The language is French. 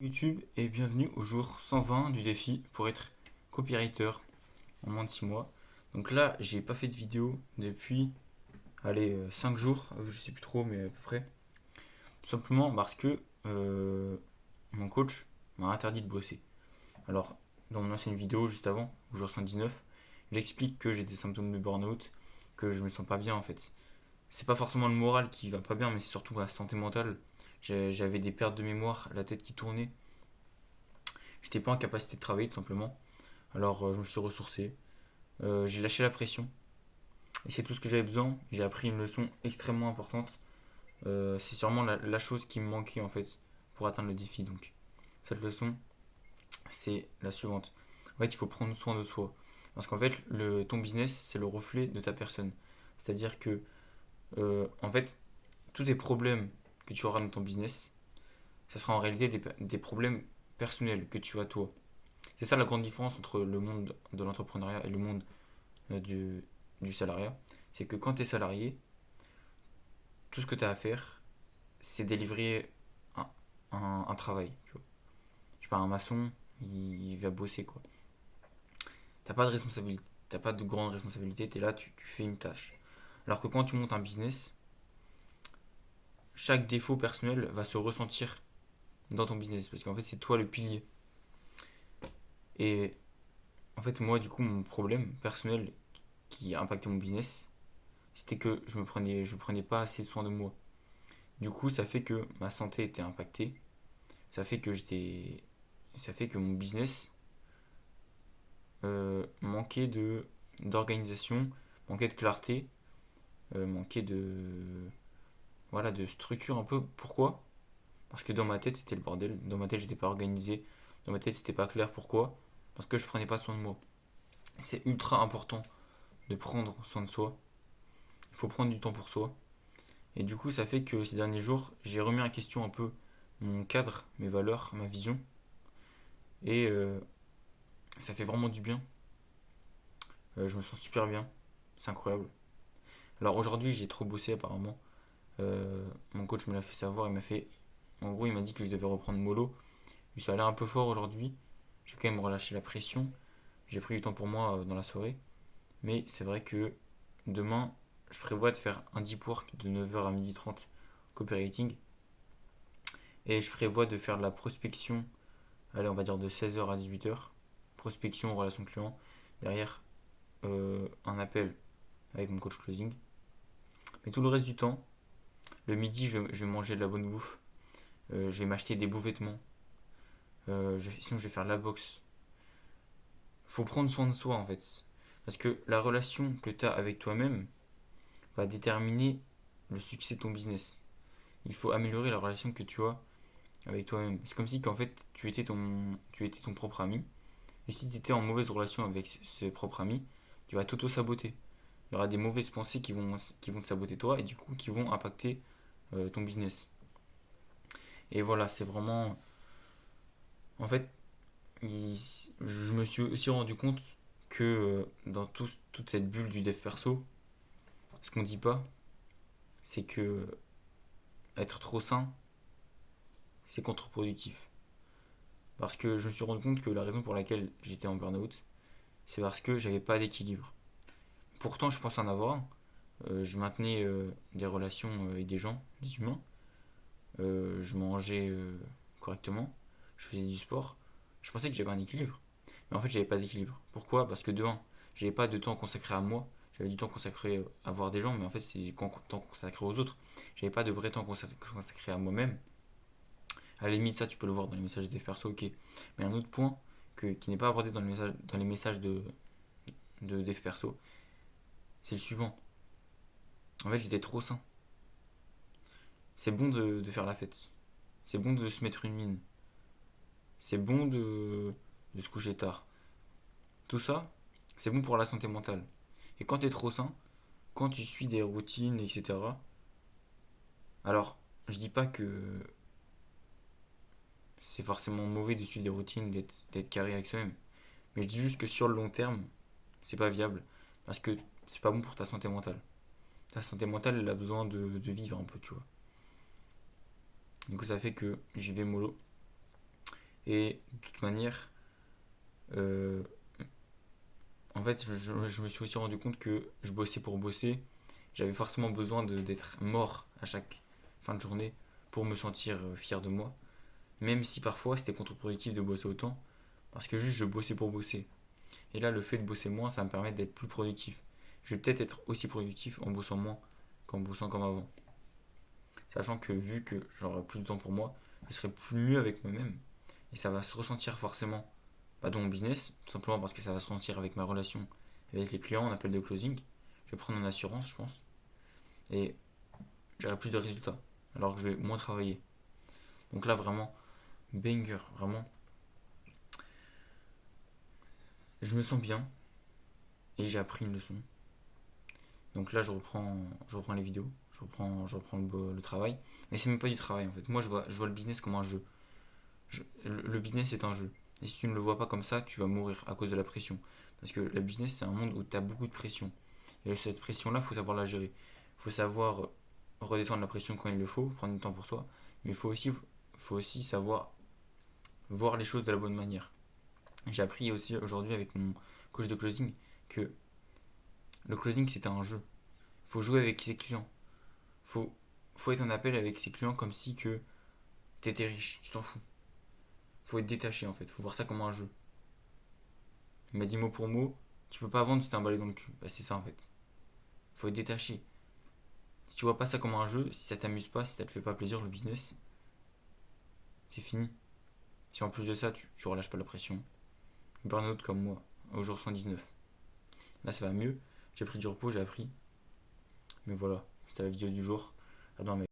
YouTube et bienvenue au jour 120 du défi pour être copywriter en moins de 6 mois. Donc là, j'ai pas fait de vidéo depuis, 5 jours, je sais plus trop, mais à peu près. Tout simplement parce que mon coach m'a interdit de bosser. Alors, dans mon ancienne vidéo juste avant, au jour 119, j'explique que j'ai des symptômes de burn-out, que je me sens pas bien en fait. C'est pas forcément le moral qui va pas bien, mais c'est surtout la santé mentale. J'avais des pertes de mémoire, la tête qui tournait. J'étais pas en capacité de travailler tout simplement. Alors je me suis ressourcé. J'ai lâché la pression. Et c'est tout ce que j'avais besoin. J'ai appris une leçon extrêmement importante. C'est sûrement la chose qui me manquait en fait pour atteindre le défi. Donc cette leçon, c'est la suivante. En fait, il faut prendre soin de soi. Parce qu'en fait, ton business, c'est le reflet de ta personne. C'est-à-dire que, en fait, tous tes problèmes que tu auras dans ton business, ça sera en réalité des problèmes personnels que tu as toi. C'est ça la grande différence entre le monde de l'entrepreneuriat et le monde euh, du, du salariat. C'est que quand tu es salarié, tout ce que tu as à faire, c'est délivrer un, un travail. Tu vois. Je sais pas, un maçon, il va bosser quoi. T'as pas de responsabilité, t'as pas de grande responsabilité, tu es là, tu fais une tâche. Alors que quand tu montes un business, chaque défaut personnel va se ressentir dans ton business parce qu'en fait c'est toi le pilier. Et en fait moi du coup mon problème personnel qui a impacté mon business, c'était que je prenais pas assez soin de moi. Du coup, ça fait que ma santé était impactée. Ça fait que j'étais, ça fait que mon business manquait d'organisation, manquait de clarté, manquait de structure un peu. Pourquoi? Parce que dans ma tête c'était le bordel. Dans ma tête j'étais pas organisé. Dans ma tête c'était pas clair. Pourquoi? Parce que je prenais pas soin de moi. C'est ultra important de prendre soin de soi. Il faut prendre du temps pour soi. Et du coup, ça fait que ces derniers jours, j'ai remis en question un peu mon cadre, mes valeurs, ma vision. Et ça fait vraiment du bien. Je me sens super bien. C'est incroyable. Alors aujourd'hui, j'ai trop bossé apparemment. Mon coach me l'a fait savoir. Il m'a fait. En gros, il m'a dit que je devais reprendre mollo. Je suis allé un peu fort aujourd'hui. J'ai quand même relâché la pression. J'ai pris du temps pour moi dans la soirée. Mais c'est vrai que demain, je prévois de faire un deep work de 9h à 12h30 copywriting. Et je prévois de faire de la prospection, allez, on va dire de 16h à 18h. Prospection, relation client. Derrière, un appel avec mon coach closing. Mais tout le reste du temps, le midi, je vais manger de la bonne bouffe. Je vais m'acheter des beaux vêtements. Sinon, je vais faire de la boxe. Faut prendre soin de soi en fait. Parce que la relation que tu as avec toi-même va déterminer le succès de ton business. Il faut améliorer la relation que tu as avec toi-même. C'est comme si qu'en fait tu étais ton propre ami. Et si tu étais en mauvaise relation avec ce propre ami, tu vas t'auto-saboter. Il y aura des mauvaises pensées qui vont te saboter toi et du coup qui vont impacter ton business. Et voilà, c'est vraiment. En fait, je me suis aussi rendu compte que dans toute cette bulle du dev perso, ce qu'on dit pas, c'est que être trop sain, c'est contre-productif. Parce que je me suis rendu compte que la raison pour laquelle j'étais en burn-out, c'est parce que j'avais pas d'équilibre. Pourtant, je pense en avoir un. Je maintenais des relations avec des gens, des humains. Je mangeais correctement. Je faisais du sport. Je pensais que j'avais un équilibre. Mais en fait, j'avais pas d'équilibre. Pourquoi? Parce que de un, j'avais pas de temps consacré à moi. J'avais du temps consacré à voir des gens, mais en fait, c'est temps consacré aux autres. J'avais pas de vrai temps consacré à moi-même. À la limite, ça, tu peux le voir dans les messages des perso, ok. Mais un autre point qui n'est pas abordé dans les messages de dev perso, c'est le suivant. En fait, j'étais trop sain. C'est bon de faire la fête. C'est bon de se mettre une mine. C'est bon de se coucher tard. Tout ça, c'est bon pour la santé mentale. Et quand tu es trop sain, quand tu suis des routines, etc., alors, je dis pas que c'est forcément mauvais de suivre des routines, d'être carré avec soi-même. Mais je dis juste que sur le long terme, c'est pas viable. Parce que c'est pas bon pour ta santé mentale. Ta santé mentale, elle a besoin de vivre un peu, tu vois. Du coup, ça fait que j'y vais mollo. Et de toute manière, euh, en fait, je me suis aussi rendu compte que je bossais pour bosser. J'avais forcément besoin d'être mort à chaque fin de journée pour me sentir fier de moi. Même si parfois c'était contre-productif de bosser autant, parce que juste je bossais pour bosser. Et là, le fait de bosser moins, ça va me permet d'être plus productif. Je vais peut-être être aussi productif en bossant moins qu'en bossant comme avant. Sachant que vu que j'aurai plus de temps pour moi, je serai plus mieux avec moi-même. Et ça va se ressentir forcément dans mon business, tout simplement parce que ça va se ressentir avec ma relation avec les clients en appel de closing. Je vais prendre en assurance, je pense. Et j'aurai plus de résultats. Alors que je vais moins travailler. Donc là, vraiment, banger, vraiment. Je me sens bien et j'ai appris une leçon. Donc là, je reprends les vidéos, je reprends le travail. Mais c'est même pas du travail en fait. Moi, je vois le business comme un jeu. Le business est un jeu. Et si tu ne le vois pas comme ça, tu vas mourir à cause de la pression. Parce que le business, c'est un monde où tu as beaucoup de pression. Et cette pression-là, il faut savoir la gérer. Il faut savoir redescendre la pression quand il le faut, prendre du temps pour soi. Mais faut aussi savoir voir les choses de la bonne manière. J'ai appris aussi aujourd'hui avec mon coach de closing que le closing, c'était un jeu. Il faut jouer avec ses clients. Faut, faut être en appel avec ses clients comme si que t'étais riche. Tu t'en fous. Faut être détaché en fait. Faut voir ça comme un jeu. Il m'a dit mot pour mot, tu peux pas vendre si t'as un balai dans le cul. Bah, c'est ça en fait. Faut être détaché. Si tu vois pas ça comme un jeu, si ça t'amuse pas, si ça te fait pas plaisir le business, c'est fini. Si en plus de ça, tu relâches pas la pression. Burnout comme moi, au jour 119. Là, ça va mieux. J'ai pris du repos, j'ai appris. Mais voilà, c'était la vidéo du jour. À demain, mec.